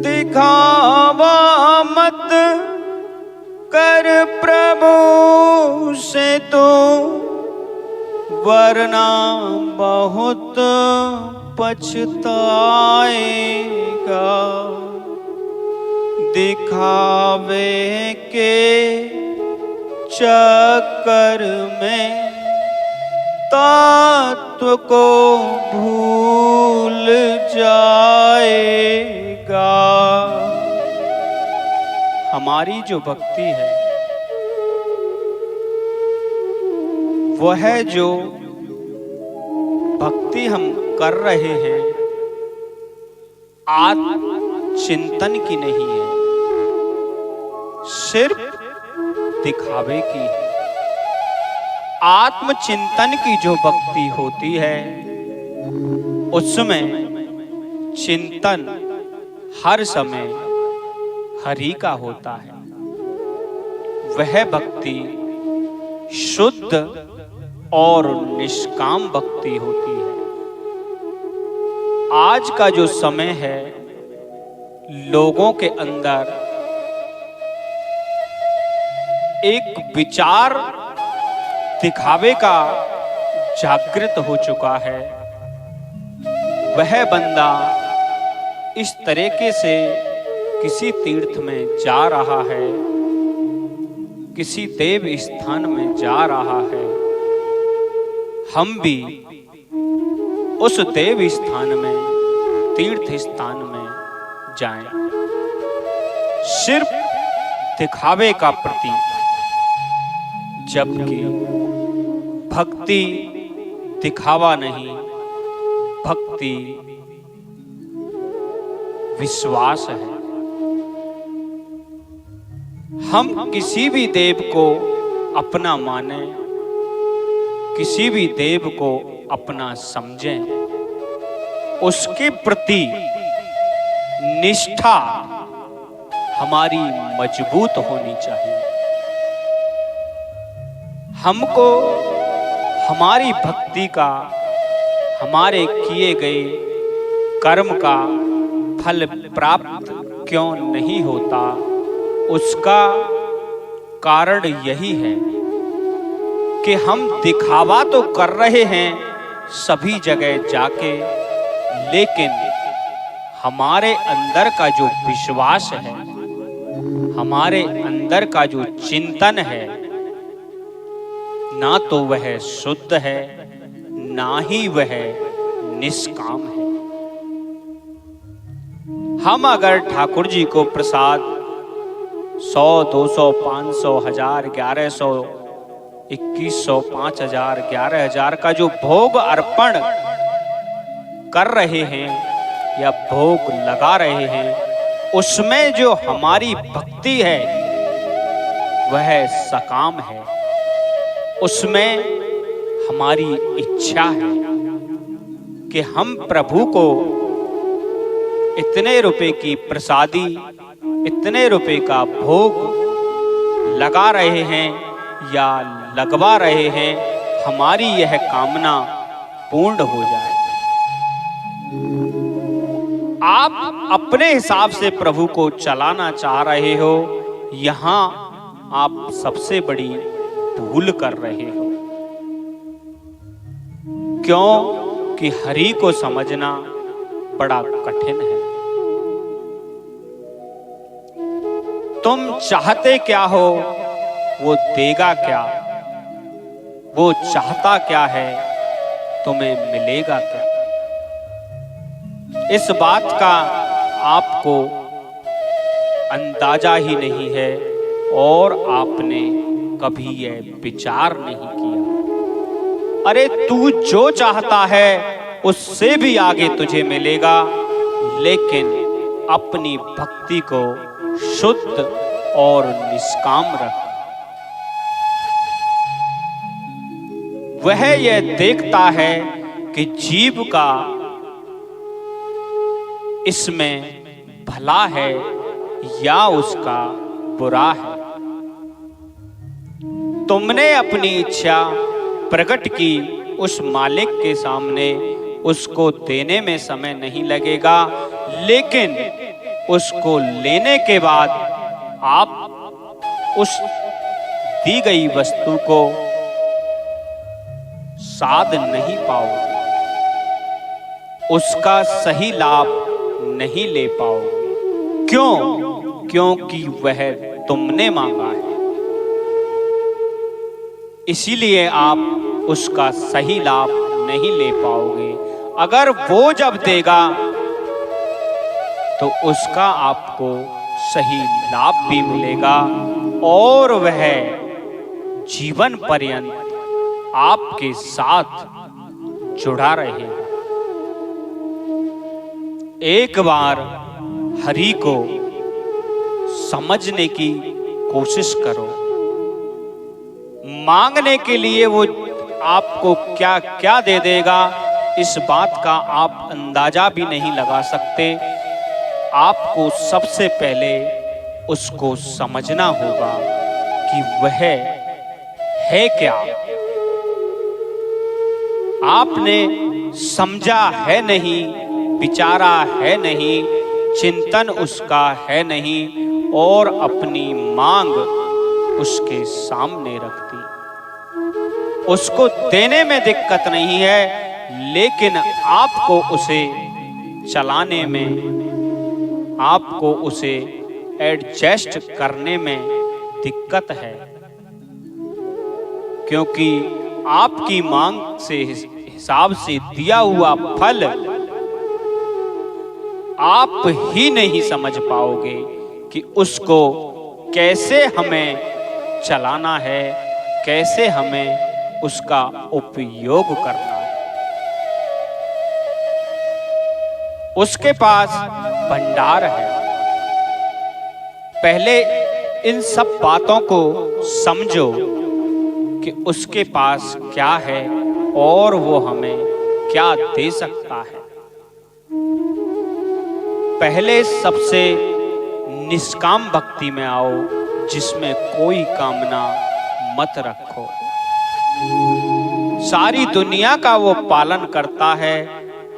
दिखावा मत कर प्रभु से तो, वरना बहुत पछताएगा। दिखावे के चक्कर में तत्व को भूल जाएगा। हमारी जो भक्ति है वह जो भक्ति हम कर रहे हैं आत्म चिंतन की नहीं है, सिर्फ दिखावे की है। आत्मचिंतन की जो भक्ति होती है उसमें चिंतन हर समय हरि का होता है। वह भक्ति शुद्ध और निष्काम भक्ति होती है। आज का जो समय है लोगों के अंदर एक विचार दिखावे का जागृत हो चुका है। वह बंदा इस तरीके से किसी तीर्थ में जा रहा है, किसी देव स्थान में जा रहा है, हम भी उस देव स्थान में, तीर्थ स्थान में जाएं, सिर्फ दिखावे का प्रतीक। जबकि भक्ति दिखावा नहीं, भक्ति विश्वास है। हम किसी भी देव को अपना माने, किसी भी देव को अपना समझें, उसके प्रति निष्ठा हमारी मजबूत होनी चाहिए। हमको हमारी भक्ति का, हमारे किए गए कर्म का फल प्राप्त क्यों नहीं होता, उसका कारण यही है कि हम दिखावा तो कर रहे हैं सभी जगह जाके, लेकिन हमारे अंदर का जो विश्वास है, हमारे अंदर का जो चिंतन है, ना तो वह शुद्ध है, ना ही वह निष्काम है। हम अगर ठाकुर जी को प्रसाद 100, 200, 500, 1000, 1100, 2100, 5000, 11000 का जो भोग अर्पण कर रहे हैं या भोग लगा रहे हैं, उसमें जो हमारी भक्ति है वह सकाम है। उसमें हमारी इच्छा है कि हम प्रभु को इतने रुपए की प्रसादी, इतने रुपए का भोग लगा रहे हैं या लगवा रहे हैं, हमारी यह कामना पूर्ण हो जाए। आप अपने हिसाब से प्रभु को चलाना चाह रहे हो, यहां आप सबसे बड़ी भूल कर रहे हो। क्यों कि हरि को समझना बड़ा कठिन है। तुम चाहते क्या हो, वो देगा क्या, वो चाहता क्या है, तुम्हें मिलेगा क्या। इस बात का आपको अंदाजा ही नहीं है और आपने कभी यह विचार नहीं किया। अरे तू जो चाहता है उससे भी आगे तुझे मिलेगा, लेकिन अपनी भक्ति को शुद्ध और निष्काम रख। वह यह देखता है कि जीव का इसमें भला है या उसका बुरा है। तुमने अपनी इच्छा प्रकट की उस मालिक के सामने, उसको देने में समय नहीं लगेगा, लेकिन उसको लेने के बाद आप उस दी गई वस्तु को स्वाद नहीं पाओगे, उसका सही लाभ नहीं ले पाओगे। क्यों? क्योंकि वह तुमने मांगा है, इसीलिए आप उसका सही लाभ नहीं ले पाओगे। अगर वो जब देगा तो उसका आपको सही लाभ भी मिलेगा और वह जीवन पर्यंत आपके साथ जुड़ा रहेगा। एक बार हरि को समझने की कोशिश करो। मांगने के लिए वो आपको क्या क्या दे देगा, इस बात का आप अंदाजा भी नहीं लगा सकते। आपको सबसे पहले उसको समझना होगा कि वह है क्या। आपने समझा है नहीं, विचारा है नहीं, चिंतन उसका है नहीं और अपनी मांग उसके सामने रख दी। उसको देने में दिक्कत नहीं है, लेकिन आपको उसे चलाने में, आपको उसे एडजस्ट करने में दिक्कत है, क्योंकि आपकी मांग से हिसाब से दिया हुआ फल आप ही नहीं समझ पाओगे कि उसको कैसे हमें चलाना है, कैसे हमें उसका उपयोग करना है। उसके पास भंडार है। पहले इन सब बातों को समझो कि उसके पास क्या है और वो हमें क्या दे सकता है। पहले सबसे निष्काम भक्ति में आओ, जिसमें कोई कामना मत रखो। सारी दुनिया का वो पालन करता है,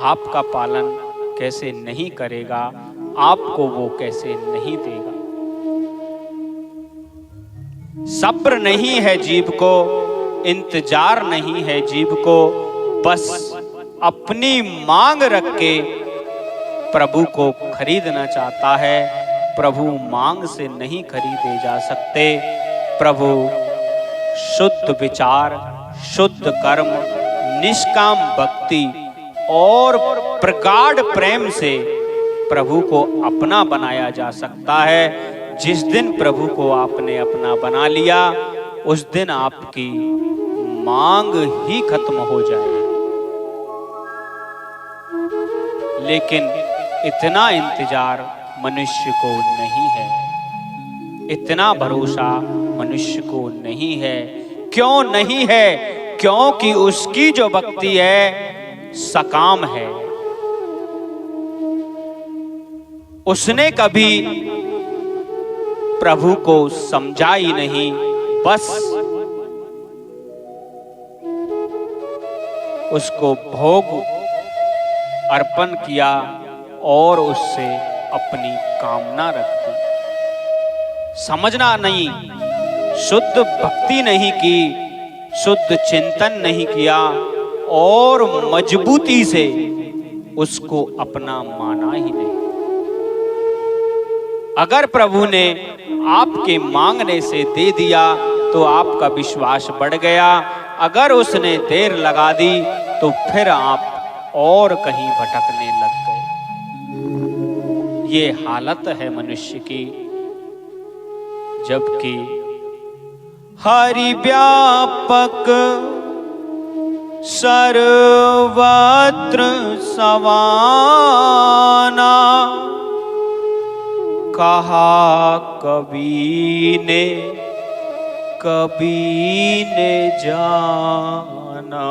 आपका पालन कैसे नहीं करेगा, आपको वो कैसे नहीं देगा। सब्र नहीं है जीव को, इंतजार नहीं है जीव को, बस अपनी मांग रख के प्रभु को खरीदना चाहता है। प्रभु मांग से नहीं खरीदे जा सकते। प्रभु शुद्ध विचार, शुद्ध कर्म, निष्काम भक्ति और प्रगाढ़ प्रेम से प्रभु को अपना बनाया जा सकता है। जिस दिन प्रभु को आपने अपना बना लिया, उस दिन आपकी मांग ही खत्म हो जाए। लेकिन इतना इंतजार मनुष्य को नहीं है, इतना भरोसा मनुष्य को नहीं है। क्यों नहीं है? क्योंकि उसकी जो भक्ति है सकाम है। उसने कभी प्रभु को समझा ही नहीं, बस उसको भोग अर्पण किया और उससे अपनी कामना रख दी। समझना नहीं, शुद्ध भक्ति नहीं की, शुद्ध चिंतन नहीं किया और मजबूती से उसको अपना माना ही नहीं। अगर प्रभु ने आपके मांगने से दे दिया तो आपका विश्वास बढ़ गया। अगर उसने देर लगा दी तो फिर आप और कहीं भटकने लग गए। ये हालत है मनुष्य की। जबकि हरि व्यापक सर्वत्र समाना, कहा कबीर ने जाना।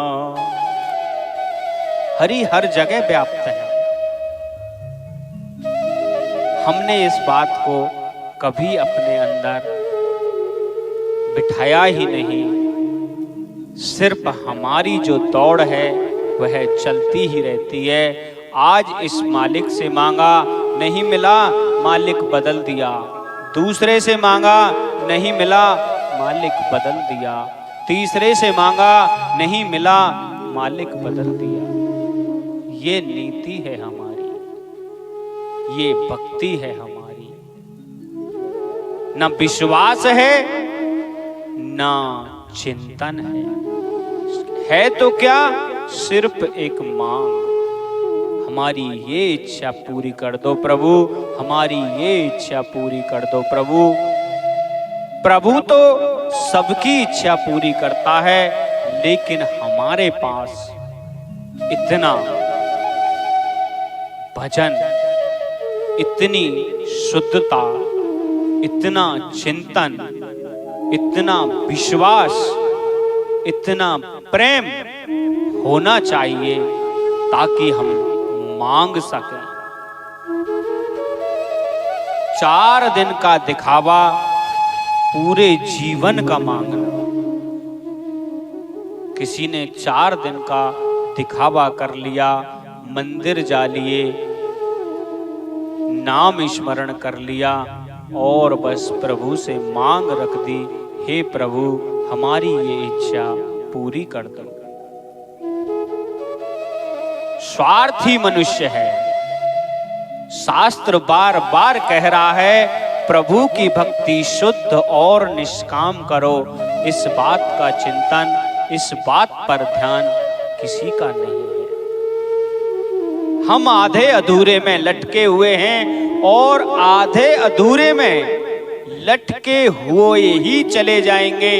हरि हर जगह व्याप्त है। हमने इस बात को कभी अपने अंदर बिठाया ही नहीं। सिर्फ हमारी जो दौड़ है वह चलती ही रहती है। आज इस मालिक से मांगा, नहीं मिला, मालिक बदल दिया। दूसरे से मांगा, नहीं मिला, मालिक बदल दिया। तीसरे से मांगा, नहीं मिला, मालिक बदल दिया। ये नीति है हमारी, ये भक्ति है हमारी। न विश्वास है, न चिंतन है तो क्या, सिर्फ एक मांग, हमारी ये इच्छा पूरी कर दो प्रभु, हमारी ये इच्छा पूरी कर दो प्रभु। प्रभु तो सबकी इच्छा पूरी करता है, लेकिन हमारे पास इतना भजन, इतनी शुद्धता, इतना चिंतन, इतना विश्वास, इतना प्रेम होना चाहिए ताकि हम मांग सकें। 4 दिन का दिखावा, पूरे जीवन का मांगना। किसी ने 4 दिन का दिखावा कर लिया, मंदिर जा लिए, नाम स्मरण कर लिया और बस प्रभु से मांग रख दी, हे प्रभु हमारी ये इच्छा पूरी कर दो। स्वार्थी मनुष्य है। शास्त्र बार बार कह रहा है प्रभु की भक्ति शुद्ध और निष्काम करो। इस बात का चिंतन, इस बात पर ध्यान किसी का नहीं है। हम आधे अधूरे में लटके हुए हैं और आधे अधूरे में लटके हुए ही चले जाएंगे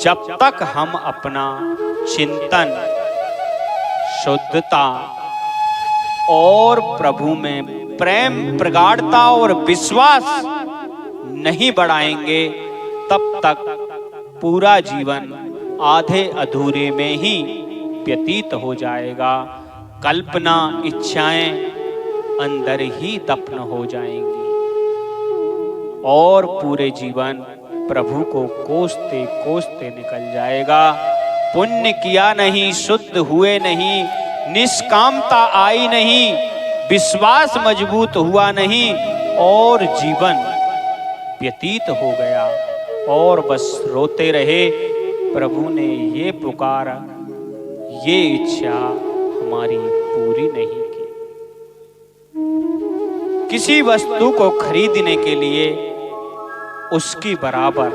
जब तक हम अपना चिंतन, शुद्धता और प्रभु में प्रेम, प्रगाढ़ता और विश्वास नहीं बढ़ाएंगे। तब तक पूरा जीवन आधे अधूरे में ही व्यतीत हो जाएगा। कल्पना, इच्छाएं अंदर ही दफन हो जाएंगी और पूरे जीवन प्रभु को कोसते कोसते निकल जाएगा। पुण्य किया नहीं, शुद्ध हुए नहीं, निष्कामता आई नहीं, विश्वास मजबूत हुआ नहीं और जीवन व्यतीत हो गया और बस रोते रहे। प्रभु ने ये पुकारा, ये इच्छा हमारी पूरी नहीं की। किसी वस्तु को खरीदने के लिए उसकी बराबर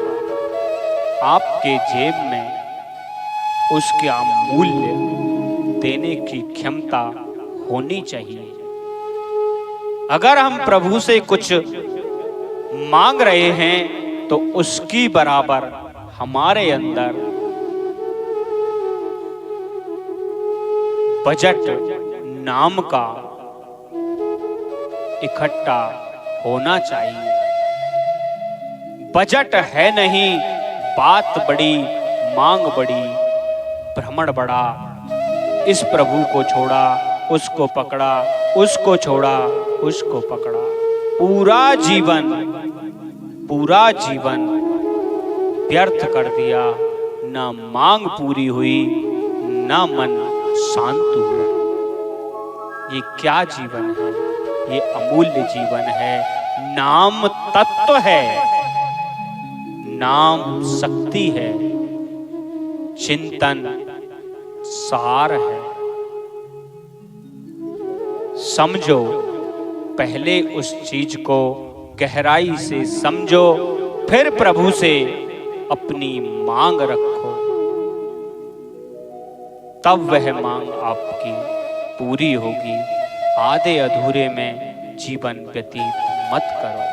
आपके जेब में उसका मूल्य देने की क्षमता होनी चाहिए। अगर हम प्रभु से कुछ मांग रहे हैं तो उसकी बराबर हमारे अंदर बजट नाम का इकट्ठा होना चाहिए। बजट है नहीं, बात बड़ी, मांग बड़ी, भ्रमण बड़ा। इस प्रभु को छोड़ा, उसको पकड़ा, उसको छोड़ा, उसको पकड़ा। पूरा जीवन व्यर्थ कर दिया। ना मांग पूरी हुई, ना मन शांत हुआ। ये क्या जीवन है? ये अमूल्य जीवन है। नाम तत्व है, नाम शक्ति है, चिंतन सार है। समझो, पहले उस चीज को गहराई से समझो, फिर प्रभु से अपनी मांग रखो, तब वह मांग आपकी पूरी होगी। आधे अधूरे में जीवन व्यतीत मत करो।